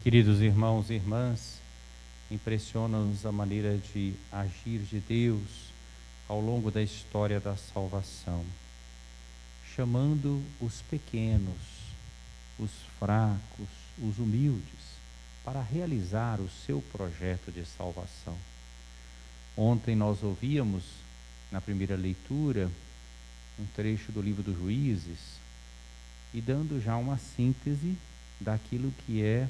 Queridos irmãos e irmãs, impressiona-nos a maneira de agir de Deus ao longo da história da salvação, chamando os pequenos, os fracos, os humildes, para realizar o seu projeto de salvação. Ontem nós ouvíamos, na primeira leitura, um trecho do livro dos Juízes, e dando já uma síntese daquilo que é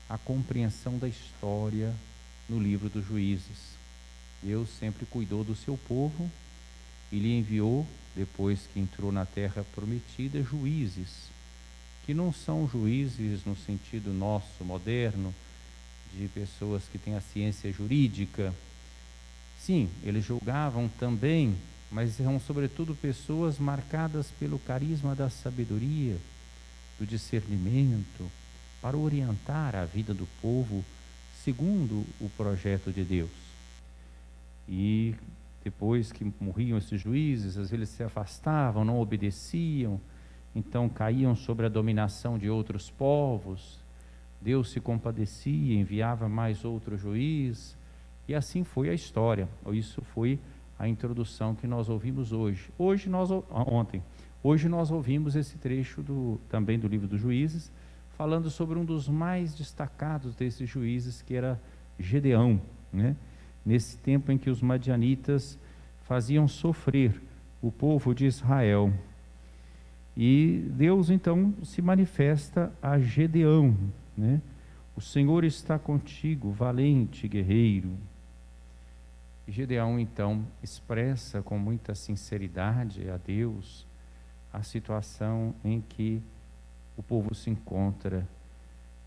a compreensão da história no livro dos Juízes. Deus sempre cuidou do seu povo e lhe enviou, depois que entrou na terra prometida, juízes, que não são juízes no sentido nosso, moderno, de pessoas que têm a ciência jurídica. Sim, eles julgavam também, mas são sobretudo pessoas marcadas pelo carisma da sabedoria, do discernimento, para orientar a vida do povo segundo o projeto de Deus. E depois que morriam esses juízes, às vezes se afastavam, não obedeciam, então caíam sobre a dominação de outros povos. Deus se compadecia, enviava mais outro juiz, e assim foi a história. Isso foi a introdução que nós ouvimos hoje. Hoje nós ouvimos esse trecho também do livro dos Juízes, falando sobre um dos mais destacados desses juízes, que era Gedeão, né? Nesse tempo em que os madianitas faziam sofrer o povo de Israel. E Deus então se manifesta a Gedeão, né? O Senhor está contigo, valente guerreiro. E Gedeão então expressa com muita sinceridade a Deus a situação em que o povo se encontra.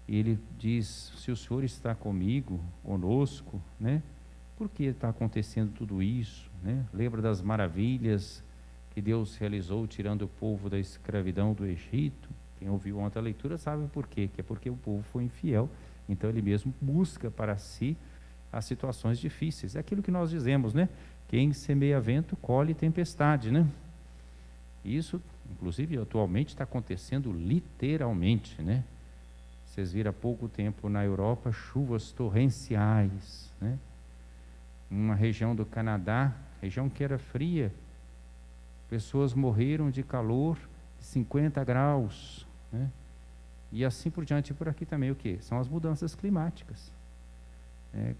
E ele diz: se o Senhor está comigo, conosco, né? Por que está acontecendo tudo isso, né? Lembra das maravilhas que Deus realizou tirando o povo da escravidão do Egito? Quem ouviu ontem a leitura sabe por quê, que é porque o povo foi infiel, então ele mesmo busca para si as situações difíceis. É aquilo que nós dizemos, né? Quem semeia vento, colhe tempestade, né? Isso, inclusive, atualmente está acontecendo literalmente, né? Vocês viram há pouco tempo na Europa chuvas torrenciais, né? Uma região do Canadá, região que era fria, pessoas morreram de calor de 50 graus, né? E assim por diante. Por aqui também o que? São as mudanças climáticas,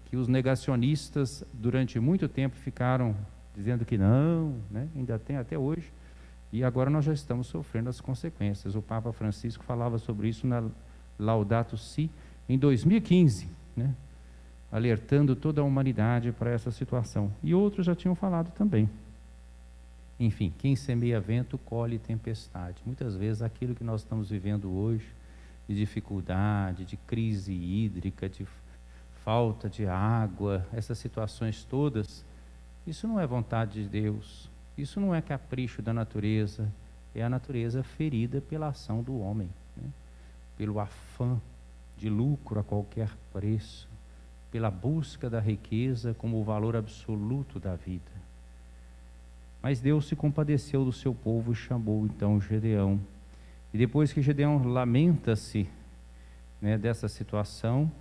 que os negacionistas durante muito tempo ficaram dizendo que não, né? Ainda tem até hoje. E agora nós já estamos sofrendo as consequências. O Papa Francisco falava sobre isso na Laudato Si em 2015, né? Alertando toda a humanidade para essa situação. E outros já tinham falado também. Enfim, quem semeia vento, colhe tempestade. Muitas vezes aquilo que nós estamos vivendo hoje, de dificuldade, de crise hídrica, de falta de água, essas situações todas, isso não é vontade de Deus. Isso não é capricho da natureza, é a natureza ferida pela ação do homem, né? Pelo afã de lucro a qualquer preço, pela busca da riqueza como o valor absoluto da vida. Mas Deus se compadeceu do seu povo e chamou então Gedeão. E depois que Gedeão lamenta-se, né, dessa situação,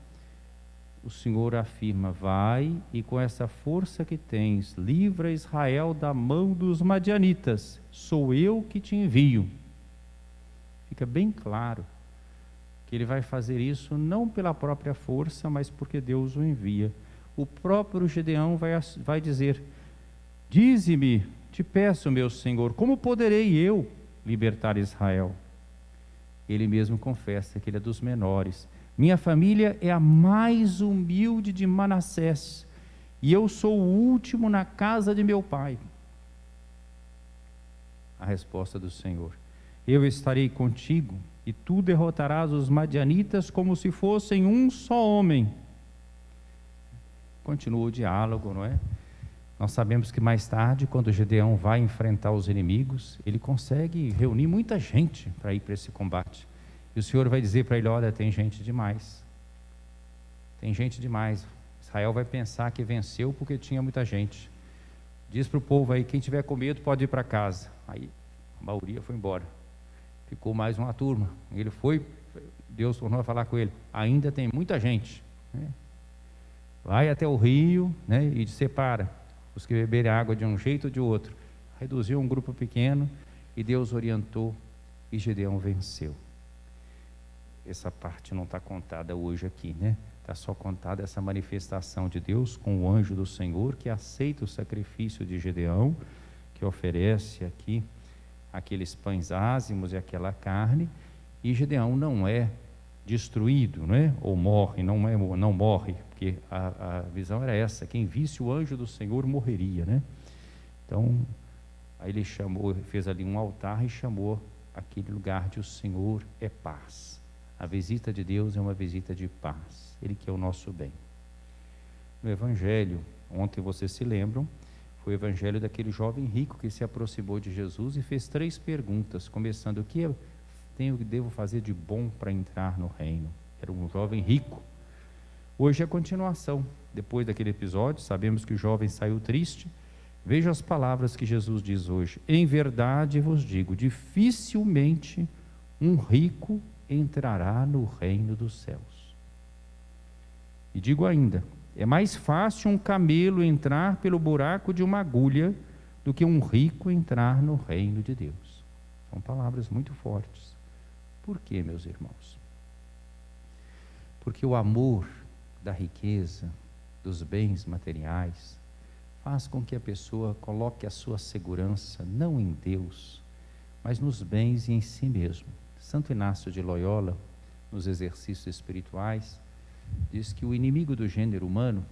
o Senhor afirma: vai e com essa força que tens, livra Israel da mão dos madianitas, sou eu que te envio. Fica bem claro que ele vai fazer isso não pela própria força, mas porque Deus o envia. O próprio Gedeão vai dizer: dize-me, te peço, meu Senhor, como poderei eu libertar Israel? Ele mesmo confessa que ele é dos menores. Minha família é a mais humilde de Manassés, e eu sou o último na casa de meu pai. A resposta do Senhor: eu estarei contigo, e tu derrotarás os madianitas como se fossem um só homem. Continua o diálogo, não é? Nós sabemos que mais tarde, quando Gedeão vai enfrentar os inimigos, ele consegue reunir muita gente para ir para esse combate. E o Senhor vai dizer para ele: olha, tem gente demais. Tem gente demais. Israel vai pensar que venceu porque tinha muita gente. Diz para o povo aí: quem tiver com medo pode ir para casa. Aí a maioria foi embora. Ficou mais uma turma. Ele foi Deus tornou a falar com ele: ainda tem muita gente, né? Vai até o rio, né, e separa os que beberem água de um jeito ou de outro. Reduziu um grupo pequeno e Deus orientou e Gedeão venceu. Essa parte não está contada hoje aqui, né? Está só contada essa manifestação de Deus com o anjo do Senhor que aceita o sacrifício de Gedeão, que oferece aqui aqueles pães ázimos e aquela carne, e Gedeão não é destruído, né? Ou morre, não morre, porque a visão era essa: quem visse o anjo do Senhor morreria, né? Então, aí ele chamou, fez ali um altar e chamou aquele lugar de: o Senhor é paz. A visita de Deus é uma visita de paz, Ele que é o nosso bem. No Evangelho, ontem vocês se lembram, foi o Evangelho daquele jovem rico que se aproximou de Jesus e fez 3 perguntas, começando: o que devo fazer de bom para entrar no reino? Era um jovem rico. Hoje é a continuação, depois daquele episódio, sabemos que o jovem saiu triste. Veja as palavras que Jesus diz hoje: em verdade vos digo, dificilmente um rico entrará no reino dos céus. E digo ainda, é mais fácil um camelo entrar pelo buraco de uma agulha do que um rico entrar no reino de Deus. São palavras muito fortes. Por quê, meus irmãos? Porque o amor da riqueza, dos bens materiais, faz com que a pessoa coloque a sua segurança não em Deus, mas nos bens e em si mesmo. Santo Inácio de Loyola, nos exercícios espirituais, diz que o inimigo do gênero humano,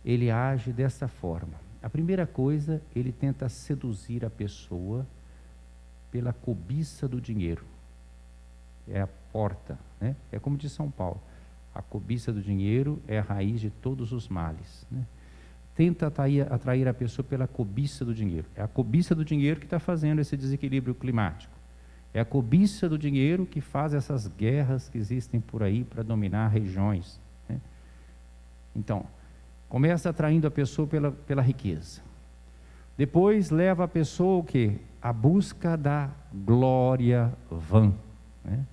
ele age dessa forma. A primeira coisa, ele tenta seduzir a pessoa pela cobiça do dinheiro. É a porta, né? É como diz São Paulo: a cobiça do dinheiro é a raiz de todos os males, né? Tenta atrair a pessoa pela cobiça do dinheiro. É a cobiça do dinheiro que está fazendo esse desequilíbrio climático. É a cobiça do dinheiro que faz essas guerras que existem por aí para dominar regiões, né? Então, começa atraindo a pessoa pela riqueza. Depois leva a pessoa o quê? A busca da glória vã, né?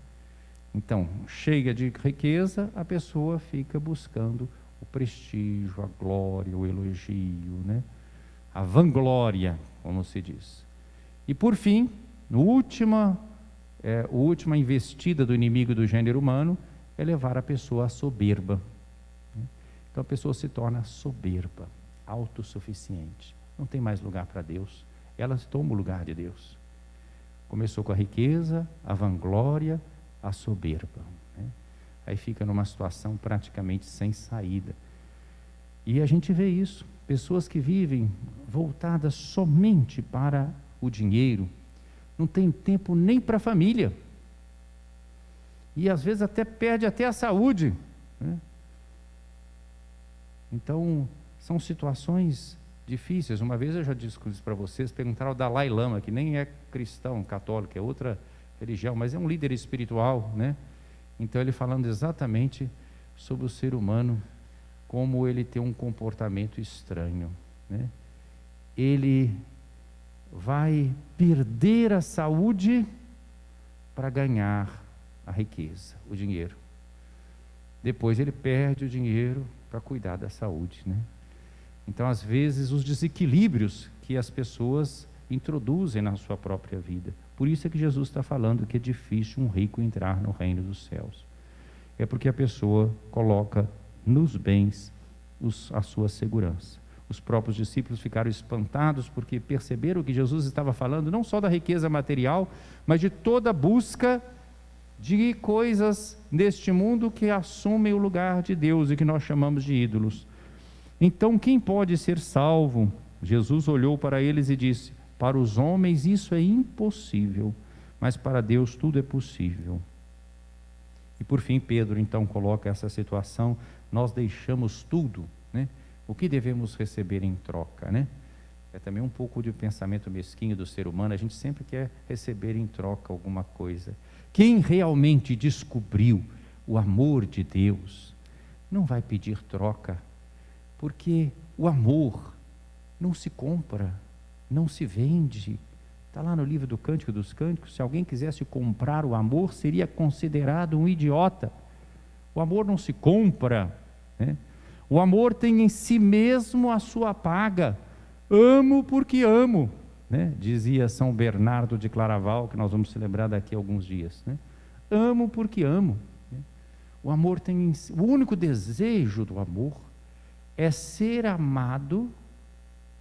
Então, cheia de riqueza, a pessoa fica buscando o prestígio, a glória, o elogio, né? A vanglória, como se diz. E por fim, a última investida do inimigo do gênero humano é levar a pessoa à soberba, né? Então a pessoa se torna soberba, autossuficiente, não tem mais lugar para Deus, ela toma o lugar de Deus. Começou com a riqueza, a vanglória, a soberba, né? Aí fica numa situação praticamente sem saída. E a gente vê isso, pessoas que vivem voltadas somente para o dinheiro, não tem tempo nem para a família, e às vezes até perde até a saúde, né? Então, são situações difíceis. Uma vez eu já disse isso para vocês, perguntaram ao Dalai Lama, que nem é cristão, católico, é outra religião, mas é um líder espiritual, né? Então ele falando exatamente sobre o ser humano, como ele tem um comportamento estranho, né? Ele vai perder a saúde para ganhar a riqueza, o dinheiro. Depois ele perde o dinheiro para cuidar da saúde, né? Então, às vezes, os desequilíbrios que as pessoas introduzem na sua própria vida. Por isso é que Jesus está falando que é difícil um rico entrar no reino dos céus. É porque a pessoa coloca nos bens a sua segurança. Os próprios discípulos ficaram espantados porque perceberam que Jesus estava falando não só da riqueza material, mas de toda a busca de coisas neste mundo que assumem o lugar de Deus e que nós chamamos de ídolos. Então, quem pode ser salvo? Jesus olhou para eles e disse: para os homens isso é impossível, mas para Deus tudo é possível. E por fim, Pedro então coloca essa situação: nós deixamos tudo, né? O que devemos receber em troca, né? É também um pouco de pensamento mesquinho do ser humano, a gente sempre quer receber em troca alguma coisa. Quem realmente descobriu o amor de Deus não vai pedir troca, porque o amor não se compra, não se vende, Está lá no livro do Cântico dos Cânticos: se alguém quisesse comprar o amor, seria considerado um idiota. O amor não se compra, né? O amor tem em si mesmo a sua paga. Amo porque amo, né? Dizia São Bernardo de Claraval, que nós vamos celebrar daqui a alguns dias, né? Amo porque amo, né? O amor tem em si, o único desejo do amor é ser amado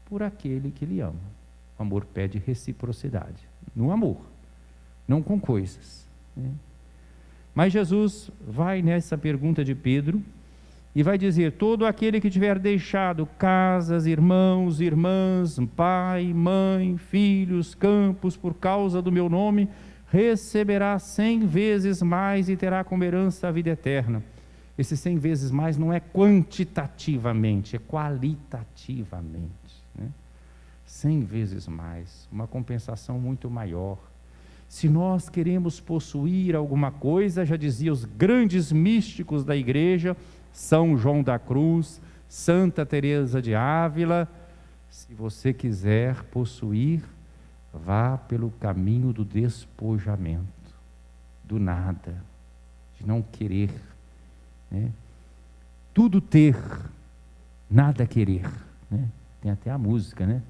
por aquele que lhe ama. O amor pede reciprocidade no amor, não com coisas, né? Mas Jesus vai nessa pergunta de Pedro e vai dizer: todo aquele que tiver deixado casas, irmãos, irmãs, pai, mãe, filhos, campos, por causa do meu nome, receberá 100 vezes mais e terá como herança a vida eterna. Esse 100 vezes mais não é quantitativamente, é qualitativamente, né? 100 vezes mais, uma compensação muito maior. Se nós queremos possuir alguma coisa, já dizia os grandes místicos da igreja, São João da Cruz, Santa Teresa de Ávila: se você quiser possuir, vá pelo caminho do despojamento, do nada, de não querer, né? Tudo ter, nada querer, né? Tem até a música, né?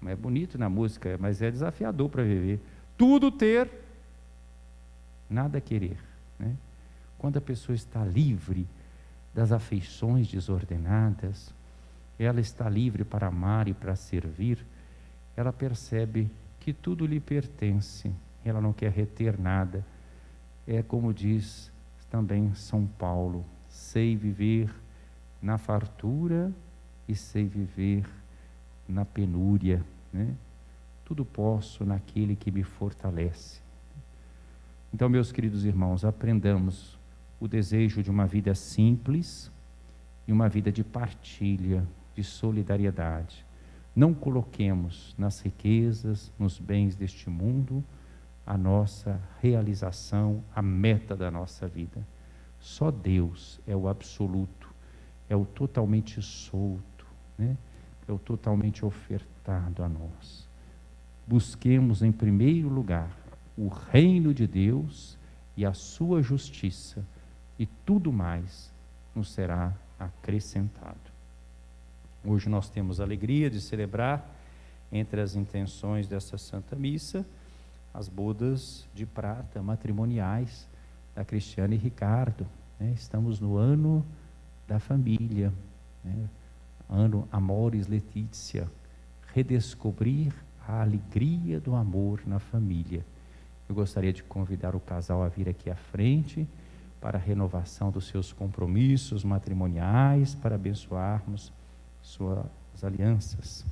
É bonito na música, mas é desafiador para viver. Tudo ter, nada querer, né? Quando a pessoa está livre das afeições desordenadas, ela está livre para amar e para servir, ela percebe que tudo lhe pertence, ela não quer reter nada. É como diz também São Paulo: sei viver na fartura e sei viver na penúria, né? Tudo posso naquele que me fortalece. Então, meus queridos irmãos, aprendamos o desejo de uma vida simples e uma vida de partilha, de solidariedade. Não coloquemos nas riquezas, nos bens deste mundo, a nossa realização, a meta da nossa vida. Só Deus é o absoluto, é o totalmente solto, né? É o totalmente ofertado a nós. Busquemos em primeiro lugar o reino de Deus e a sua justiça, e tudo mais nos será acrescentado. Hoje nós temos a alegria de celebrar, entre as intenções dessa Santa Missa, as bodas de prata matrimoniais da Cristiane e Ricardo, né? Estamos no ano da família, né? Ano Amoris Laetitia, redescobrir a alegria do amor na família. Eu gostaria de convidar o casal a vir aqui à frente para a renovação dos seus compromissos matrimoniais, para abençoarmos suas alianças.